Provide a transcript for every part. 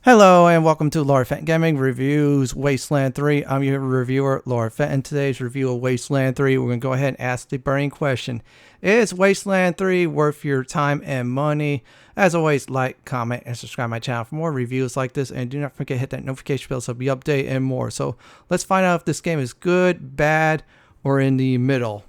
Hello and welcome to Lord Fenton Gaming Reviews Wasteland 3. I'm your reviewer, Lord Fenton. Today's review of Wasteland 3, we're going to go ahead and ask the burning question. Is Wasteland 3 worth your time and money? As always, like, comment, and subscribe to my channel for more reviews like this. And do not forget to hit that notification bell so it'll be updated and more. So let's find out if this game is good, bad, or in the middle.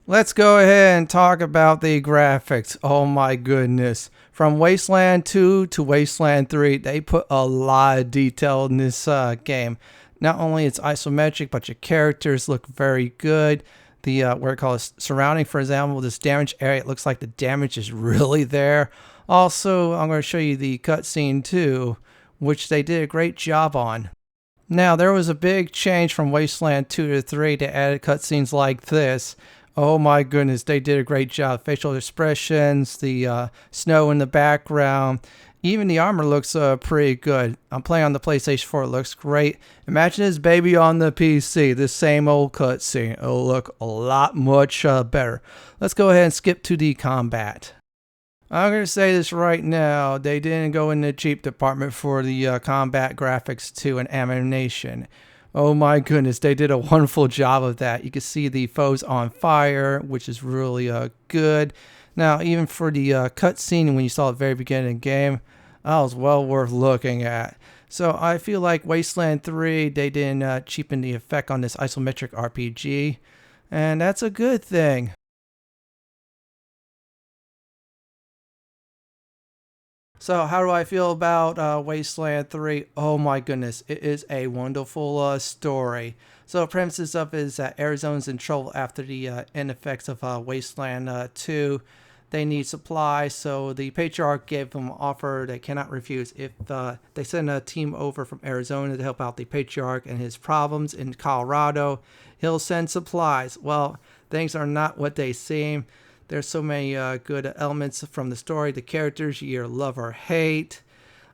Let's go ahead and talk about the graphics. Oh my goodness. From Wasteland 2 to Wasteland 3, they put a lot of detail in this game. Not only it's isometric, but your characters look very good. The surrounding, for example, this damaged area, it looks like the damage is really there. Also, I'm going to show you the cutscene too, which they did a great job on. Now, there was a big change from Wasteland 2 to 3 to add cutscenes like this. Oh my goodness, they did a great job. Facial expressions, the snow in the background, even the armor looks pretty good. I'm playing on the PlayStation 4, it looks great. Imagine this baby on the PC, this same old cutscene. It'll look a lot much better. Let's go ahead and skip to the combat. I'm going to say this right now, they didn't go in the cheap department for the combat graphics too and animation. Oh my goodness, they did a wonderful job of that. You can see the foes on fire, which is really good. Now, even for the cutscene when you saw at the very beginning of the game, that was well worth looking at. So I feel like Wasteland 3, they didn't cheapen the effect on this isometric RPG, and that's a good thing. So how do I feel about Wasteland 3? Oh my goodness, it is a wonderful story. So the premises of it is that Arizona's in trouble after the end effects of Wasteland 2. They need supplies, so the Patriarch gave them an offer they cannot refuse. If they send a team over from Arizona to help out the Patriarch and his problems in Colorado, he'll send supplies. Well, things are not what they seem. There's so many good elements from the story, the characters you love or hate.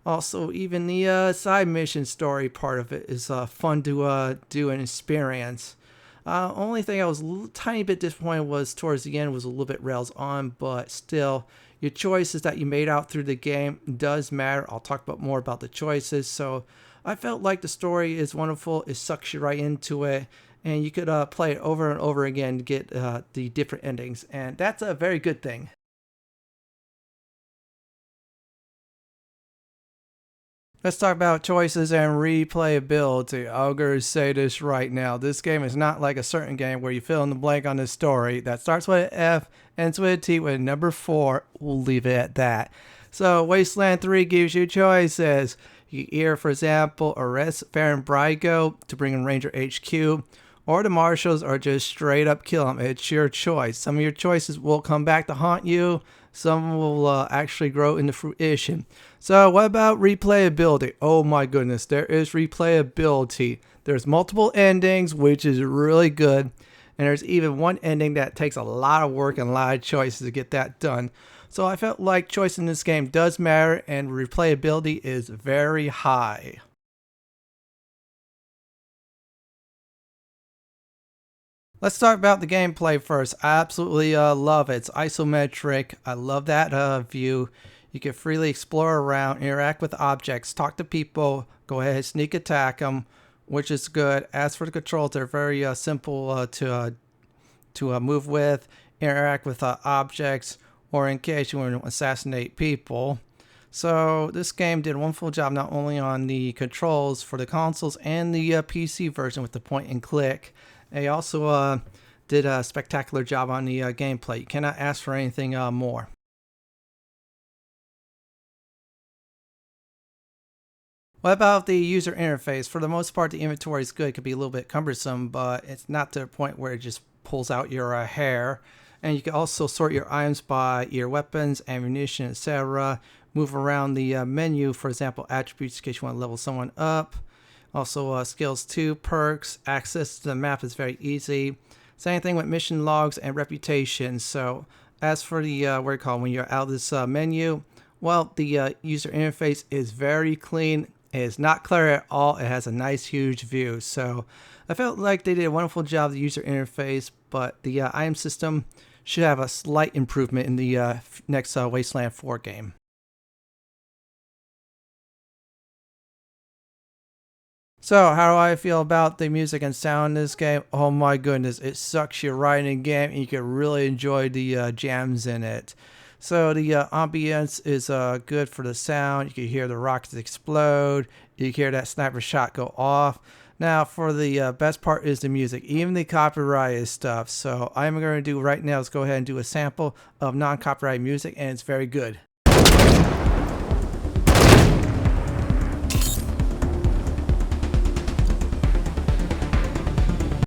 Also, even the side mission story part of it is fun to do and experience. Only thing I was a tiny bit disappointed was towards the end was a little bit rails on, but still, your choices that you made out through the game does matter. I'll talk about more about the choices. So I felt like the story is wonderful. It sucks you right into it. And you could play it over and over again to get the different endings. And that's a very good thing. Let's talk about choices and replayability. I'm going to say this right now. This game is not like a certain game where you fill in the blank on the story that starts with an F, ends with a T, with a number 4. We'll leave it at that. So Wasteland 3 gives you choices. You can either, for example, arrest Baron Brigo to bring in Ranger HQ, or the marshals, or just straight up kill him. It's your choice. Some of your choices will come back to haunt you. Some will actually grow into fruition. So what about replayability? Oh my goodness, there is replayability. There's multiple endings, which is really good. And there's even one ending that takes a lot of work and a lot of choices to get that done. So I felt like choice in this game does matter, and replayability is very high. Let's talk about the gameplay first. I absolutely love it. It's isometric. I love that view. You can freely explore around, interact with objects, talk to people, go ahead and sneak attack them, which is good. As for the controls, they're very simple to move with, interact with objects, or in case you want to assassinate people. So this game did a wonderful job not only on the controls for the consoles and the PC version with the point and click. They also did a spectacular job on the gameplay. You cannot ask for anything more. What about the user interface? For the most part, the inventory is good. It could be a little bit cumbersome, but it's not to the point where it just pulls out your hair. And you can also sort your items by your weapons, ammunition, etc. Move around the menu, for example, attributes in case you want to level someone up. Also skills 2, perks, access to the map is very easy. Same thing with mission logs and reputation. So as for the when you're out of this menu, well, the user interface is very clean. It is not cluttered at all. It has a nice huge view. So I felt like they did a wonderful job of the user interface, but the item system should have a slight improvement in the next Wasteland 4 game. So, how do I feel about the music and sound in this game? Oh my goodness, it sucks you right in the game, and you can really enjoy the jams in it. So, the ambience is good for the sound. You can hear the rockets explode. You can hear that sniper shot go off. Now, for the best part is the music, even the copyrighted stuff. So, I'm going to do right now is go ahead and do a sample of non-copyrighted music, and it's very good.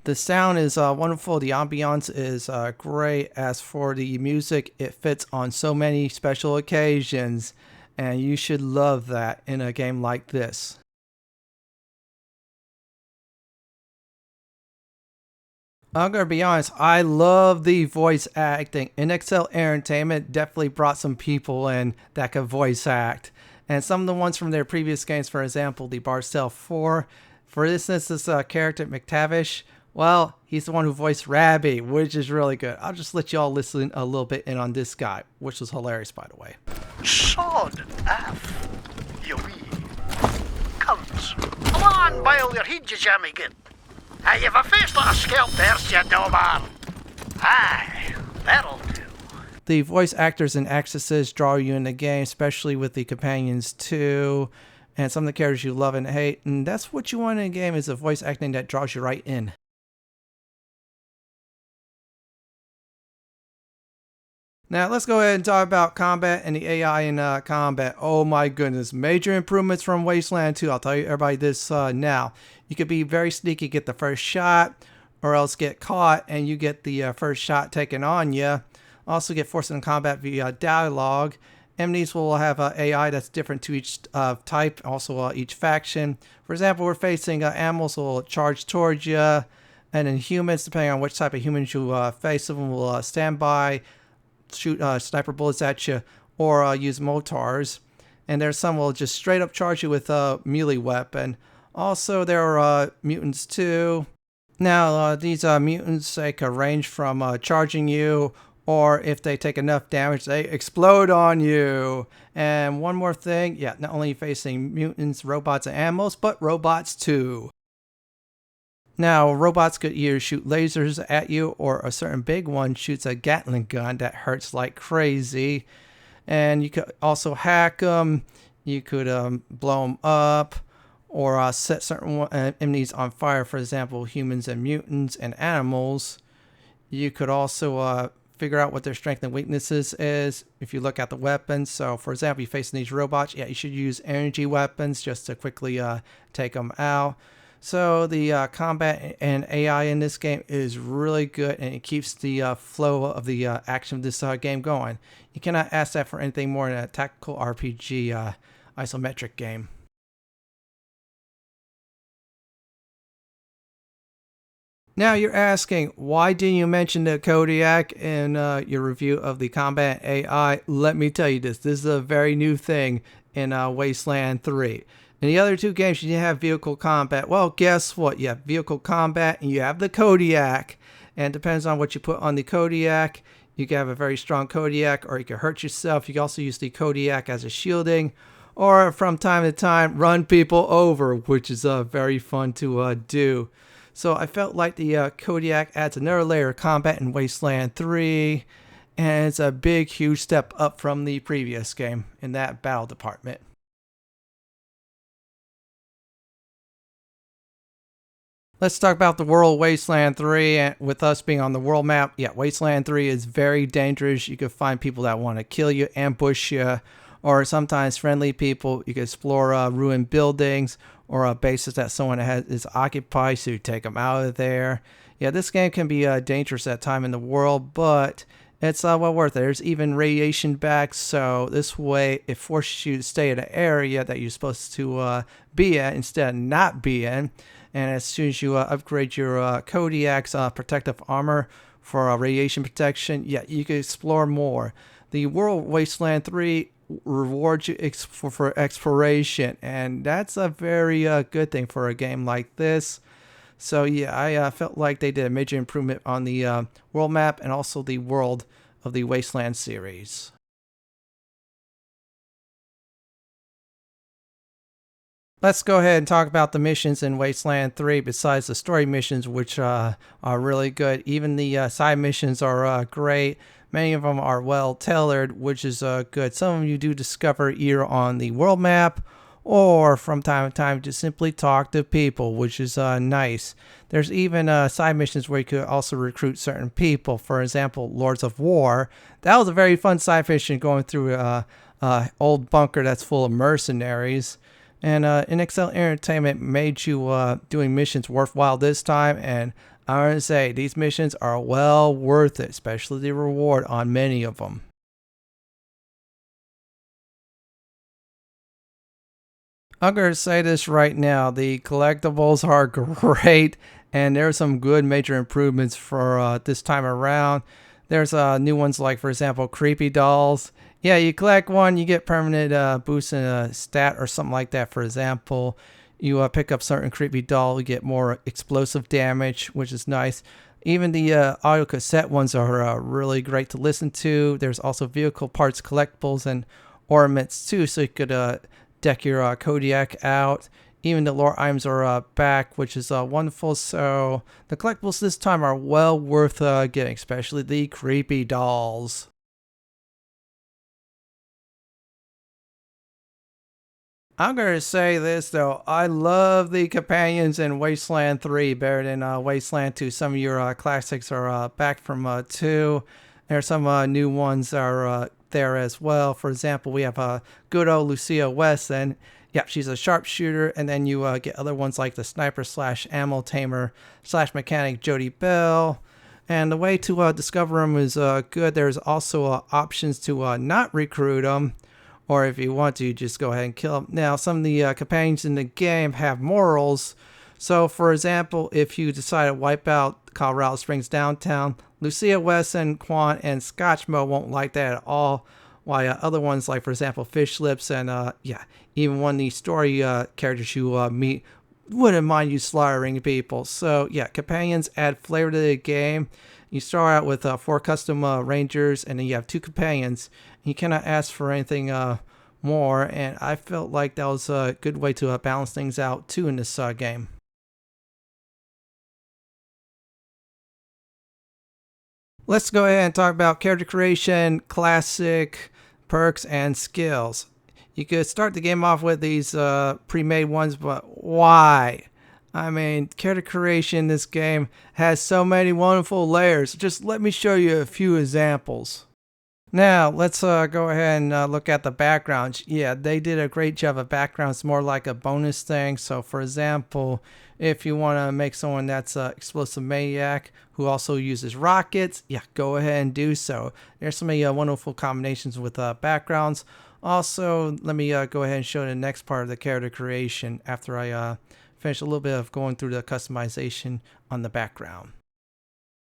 The sound is wonderful. The ambiance is great. As for the music, it fits on so many special occasions, and you should love that in a game like this. I'm gonna be honest, I love the voice acting. NXL Entertainment definitely brought some people in that could voice act. And some of the ones from their previous games, for example, the Barcel 4. For instance, this character McTavish, well, he's the one who voiced Rabby, which is really good. I'll just let y'all listen a little bit in on this guy, which was hilarious, by the way. Sod F, you wee cunts. Come on, bile your head, you jammy git. Aye, you've a face like a scalp there, you dobar. Aye, that'll do. The voice actors and actresses draw you in the game, especially with the companions too, and some of the characters you love and hate. And that's what you want in a game, is a voice acting that draws you right in. Now let's go ahead and talk about combat and the AI in combat. Oh my goodness, major improvements from Wasteland 2. I'll tell you everybody this now. You could be very sneaky, get the first shot, or else get caught and you get the first shot taken on you. Also get forced into combat via dialogue. Enemies will have AI that's different to each type, also each faction. For example, we're facing animals will charge towards you, and then humans, depending on which type of humans you face, them will stand by, shoot sniper bullets at you, or use mortars. And there's some will just straight up charge you with a melee weapon. Also, there are mutants too. Now, these mutants, they can range from charging you, or if they take enough damage, they explode on you. And one more thing, yeah, not only facing mutants, robots, and animals, but robots too. Now, robots could either shoot lasers at you, or a certain big one shoots a Gatling gun that hurts like crazy. And you could also hack them, you could blow them up, or set certain enemies on fire, for example, humans and mutants and animals. You could also figure out what their strength and weaknesses is if you look at the weapons. So, for example, you're facing these robots, yeah, you should use energy weapons just to quickly take them out. So the combat and AI in this game is really good, and it keeps the flow of the action of this game going. You cannot ask that for anything more than a tactical RPG isometric game. Now you're asking, why didn't you mention the Kodiaq in your review of the combat AI? Let me tell you this. This is a very new thing in Wasteland 3. In the other two games, you didn't have vehicle combat. Well, guess what? You have vehicle combat and you have the Kodiaq. And it depends on what you put on the Kodiaq. You can have a very strong Kodiaq, or you can hurt yourself. You can also use the Kodiaq as a shielding, or from time to time run people over, which is very fun to do. So I felt like the Kodiaq adds another layer of combat in Wasteland 3, and it's a big, huge step up from the previous game in that battle department. Let's talk about the world Wasteland 3, and with us being on the world map, yeah, Wasteland 3 is very dangerous. You can find people that want to kill you, ambush you, or sometimes friendly people. You can explore ruined buildings or bases that someone is occupied, so you take them out of there. Yeah, this game can be dangerous at time in the world, but it's well worth it. There's even radiation back, so this way it forces you to stay in an area that you're supposed to be in instead of not be in. And as soon as you upgrade your Kodiaq's protective armor for radiation protection, yeah, you can explore more. The world Wasteland 3 rewards you for exploration, and that's a very good thing for a game like this. So yeah, I felt like they did a major improvement on the world map and also the world of the Wasteland series. Let's go ahead and talk about the missions in Wasteland 3 besides the story missions, which are really good. Even the side missions are great. Many of them are well tailored, which is good. Some of them you do discover either on the world map or from time to time to simply talk to people, which is nice. There's even side missions where you could also recruit certain people. For example, Lords of War. That was a very fun side mission going through a old bunker that's full of mercenaries. And NXL Entertainment made you doing missions worthwhile this time, and I want to say these missions are well worth it, especially the reward on many of them. I'm going to say this right now, the collectibles are great, and there's some good major improvements for this time around. There's new ones like, for example, creepy dolls. Yeah, you collect one, you get permanent boost in a stat or something like that. For example, you pick up certain creepy doll, you get more explosive damage, which is nice. Even the audio cassette ones are really great to listen to. There's also vehicle parts, collectibles, and ornaments too, so you could deck your Kodiaq out. Even the lore items are back, which is wonderful. So the collectibles this time are well worth getting, especially the creepy dolls. I'm going to say this though, I love the companions in Wasteland 3 better than Wasteland 2. Some of your classics are back from 2. There's some new ones are there as well. For example, we have good old Lucia Weston. Yeah, she's a sharpshooter, and then you get other ones like the sniper slash ammo tamer slash mechanic Jody Bell. And the way to discover them is good. There's also options to not recruit them, or if you want to, just go ahead and kill them. Now, some of the companions in the game have morals. So, for example, if you decide to wipe out Colorado Springs downtown, Lucia Weston, Quan, and Scotchmo won't like that at all. While other ones, like, for example, Fish Lips and, yeah, even one of the story characters you meet wouldn't mind you slaughtering people. So, yeah, companions add flavor to the game. You start out with 4 custom rangers, and then you have 2 companions. You cannot ask for anything more, and I felt like that was a good way to balance things out too in this game. Let's go ahead and talk about character creation, classic, perks, and skills. You could start the game off with these pre-made ones, but why? I mean, character creation in this game has so many wonderful layers. Just let me show you a few examples. Now, let's go ahead and look at the backgrounds. Yeah, they did a great job of backgrounds, more like a bonus thing. So, for example, if you want to make someone that's an explosive maniac who also uses rockets, yeah, go ahead and do so. There's so many wonderful combinations with backgrounds. Also, let me go ahead and show the next part of the character creation after I finish a little bit of going through the customization on the background.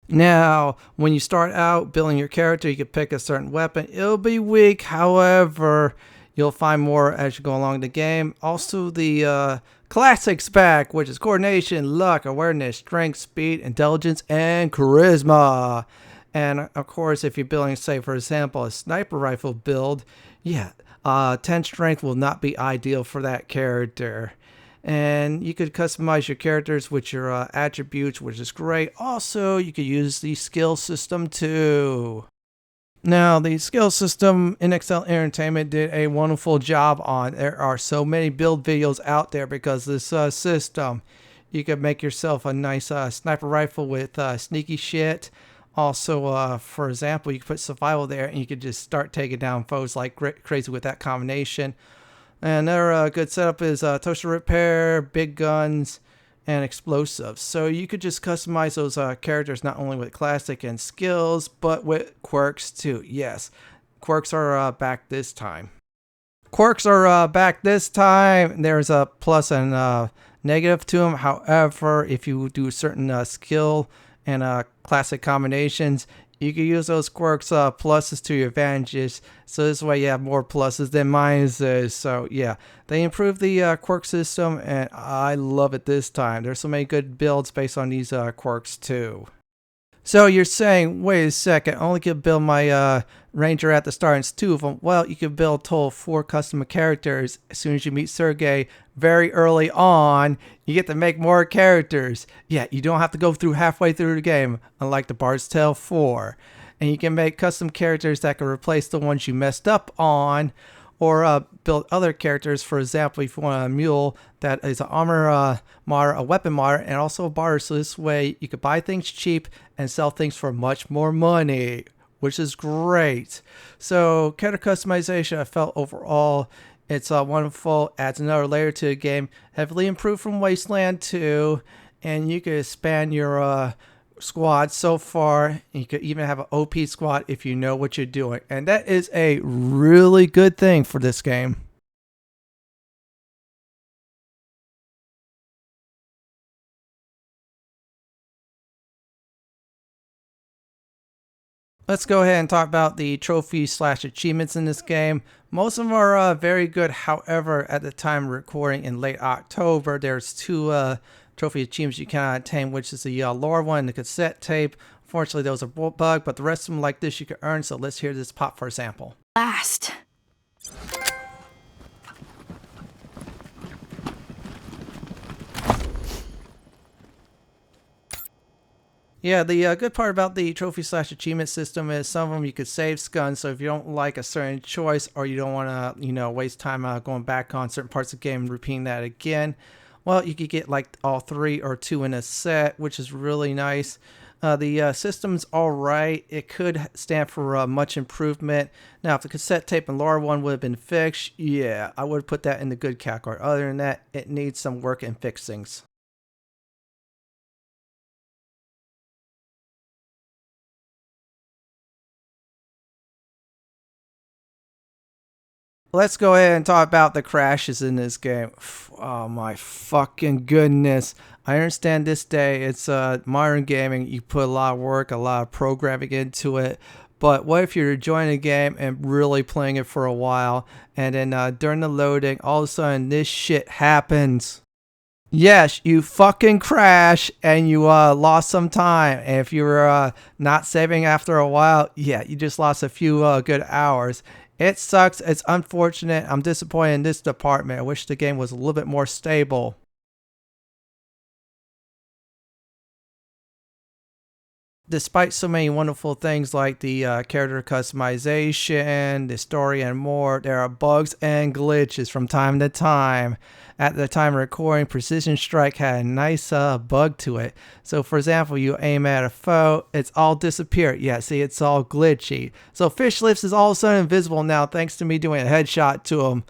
Now, when you start out building your character, you can pick a certain weapon. It'll be weak, however, you'll find more as you go along the game. Also, the classics back, which is coordination, luck, awareness, strength, speed, intelligence, and charisma. And of course, if you're building, say, for example, a sniper rifle build, yeah, 10 strength will not be ideal for that character. And you could customize your characters with your attributes, which is great. Also, you could use the skill system too. Now, the skill system, NXL Entertainment did a wonderful job on. There are so many build videos out there because this system. You could make yourself a nice sniper rifle with sneaky shit. Also, for example, you could put survival there and you could just start taking down foes like crazy with that combination. And another good setup is toaster repair, big guns, and explosives. So you could just customize those characters not only with classic and skills, but with quirks too. Yes, quirks are back this time. Quirks are back this time. There's a plus and negative to them. However, if you do certain skill and classic combinations, you can use those quirks pluses to your advantages. So this way you have more pluses than minuses. So yeah, they improved the quirk system, and I love it this time. There's so many good builds based on these quirks too. So you're saying, wait a second, I only could build my ranger at the start, and it's 2 of them. Well, you could build a total of 4 custom characters. As soon as you meet Sergey very early on, you get to make more characters. Yeah, you don't have to go through halfway through the game, unlike the Bard's Tale 4. And you can make custom characters that can replace the ones you messed up on, or build other characters. For example, if you want a mule that is an armor modder, a weapon modder, and also a barter. So this way you could buy things cheap and sell things for much more money, which is great. So character customization, I felt overall it's wonderful. Adds another layer to the game. Heavily improved from Wasteland 2, and you can expand your squad so far. You could even have an OP squad if you know what you're doing, and that is a really good thing for this game. Let's go ahead and talk about the trophies / achievements in this game. Most of them are very good. However, at the time of recording in late October, there's 2 trophy achievements you cannot attain, which is the lore one and the cassette tape. Unfortunately, there was a bug, but the rest of them like this you can earn. So let's hear this pop for example. Last. Yeah, the good part about the trophy / achievement system is some of them you could save guns. So if you don't like a certain choice, or you don't want to, waste time going back on certain parts of the game and repeating that again, well, you could get like all 3 or 2 in a set, which is really nice. The system's alright. It could stand for much improvement. Now, if the cassette tape and lore one would have been fixed, yeah, I would put that in the good category. Other than that, it needs some work and fixings. Let's go ahead and talk about the crashes in this game. Oh my fucking goodness. I understand this day it's modern gaming. You put a lot of work, a lot of programming into it. But what if you're enjoying a game and really playing it for a while, and then during the loading, all of a sudden this shit happens? Yes, you fucking crash and you lost some time. And if you were not saving after a while, yeah, you just lost a few good hours. It sucks. It's unfortunate. I'm disappointed in this department. I wish the game was a little bit more stable. Despite so many wonderful things like the character customization, the story, and more, there are bugs and glitches from time to time. At the time of recording, Precision Strike had a nice bug to it. So for example, you aim at a foe, it's all disappeared. Yeah, see, it's all glitchy. So Fish Lips is all of a sudden invisible now thanks to me doing a headshot to him.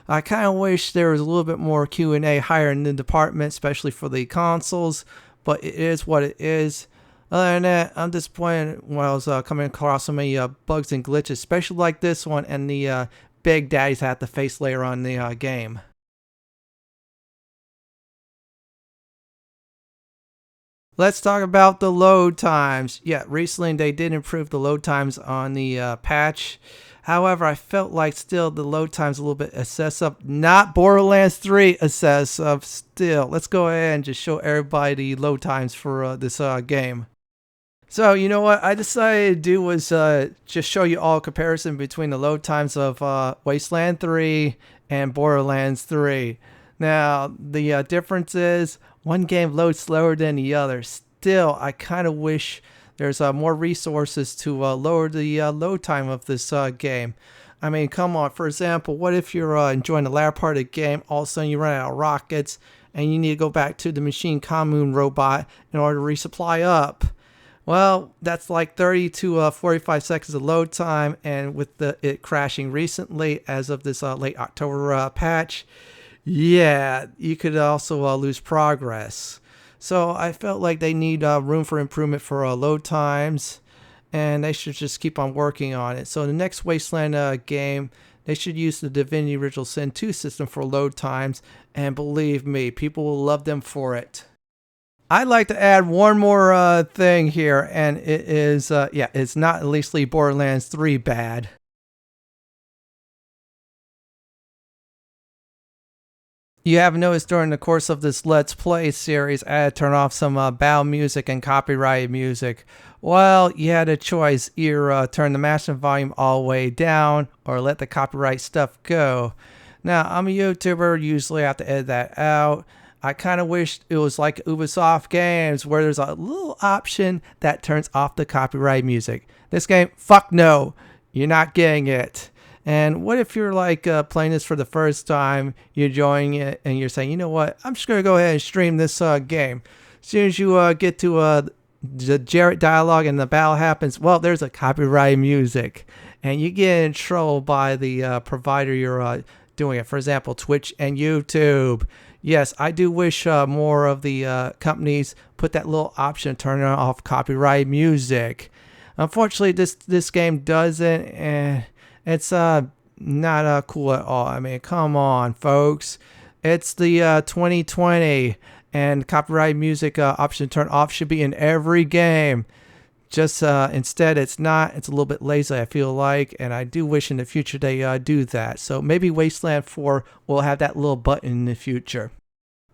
I kind of wish there was a little bit more Q&A higher in the department, especially for the consoles, but it is what it is. Other than that, I'm disappointed when I was coming across so many bugs and glitches, especially like this one and the Big Daddies had to face later on in the game. Let's talk about the load times. Yeah, recently they did improve the load times on the patch. However, I felt like still the load time's a little bit excessive. Not Borderlands 3 excessive still. Let's go ahead and just show everybody the load times for this game. So, you know what I decided to do was just show you all a comparison between the load times of Wasteland 3 and Borderlands 3. Now, the difference is one game loads slower than the other. Still, I kind of wish there's more resources to lower the load time of this game. I mean, come on. For example, what if you're enjoying the latter part of the game, all of a sudden you run out of rockets, and you need to go back to the machine commune robot in order to resupply up? Well, that's like 30 to 45 seconds of load time, and with it crashing recently as of this late October patch, yeah, you could also lose progress. So I felt like they need room for improvement for load times, and they should just keep on working on it. So the next Wasteland game, they should use the Divinity Original Sin 2 system for load times, and believe me, people will love them for it. I'd like to add one more thing here, and it is, yeah, it's not at least Borderlands 3 bad. You have noticed during the course of this Let's Play series, I had to turn off some battle music and copyrighted music. Well, you had a choice. Either turn the maximum volume all the way down or let the copyright stuff go. Now, I'm a YouTuber. Usually I have to edit that out. I kind of wish it was like Ubisoft games where there's a little option that turns off the copyright music. This game, fuck no. You're not getting it. And what if you're like playing this for the first time, you're enjoying it, and you're saying, you know what, I'm just going to go ahead and stream this game. As soon as you get to the Jarrett dialogue and the battle happens, well, there's a copyright music. And you get in trouble by the provider you're doing it. For example, Twitch and YouTube. Yes, I do wish more of the companies put that little option turning off copyright music. Unfortunately, this game doesn't, and it's not cool at all. I mean, come on, folks. It's the 2020, and copyright music option turn off should be in every game. Just instead, it's not. It's a little bit lazy, I feel like, and I do wish in the future they do that. So maybe Wasteland 4 will have that little button in the future.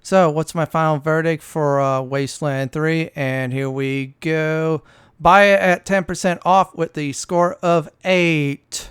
So what's my final verdict for Wasteland 3? And here we go. Buy it at 10% off with the score of 8.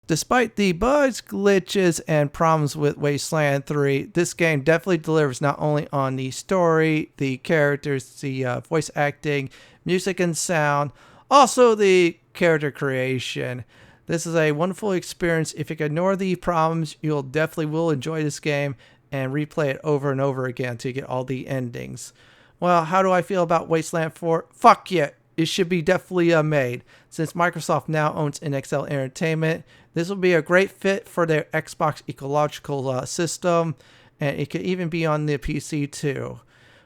Despite the bugs, glitches, and problems with Wasteland 3, this game definitely delivers not only on the story, the characters, the voice acting, music and sound, also the character creation. This is a wonderful experience. If you can ignore the problems, you'll definitely will enjoy this game and replay it over and over again to get all the endings. Well, how do I feel about Wasteland 4? Fuck yeah! It should be definitely made. Since Microsoft now owns NXL Entertainment, this will be a great fit for their Xbox ecological system, and it could even be on the PC too.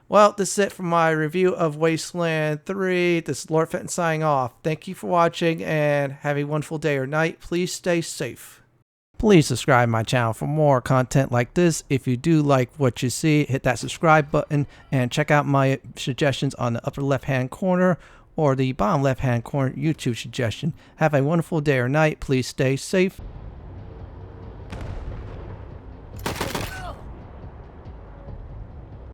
Well, this is it for my review of Wasteland 3. This is Lord Fenton signing off. Thank you for watching, and have a wonderful day or night. Please stay safe. Please subscribe to my channel for more content like this. If you do like what you see, hit that subscribe button and check out my suggestions on the upper left hand corner or the bottom left hand corner YouTube suggestion. Have a wonderful day or night. Please stay safe.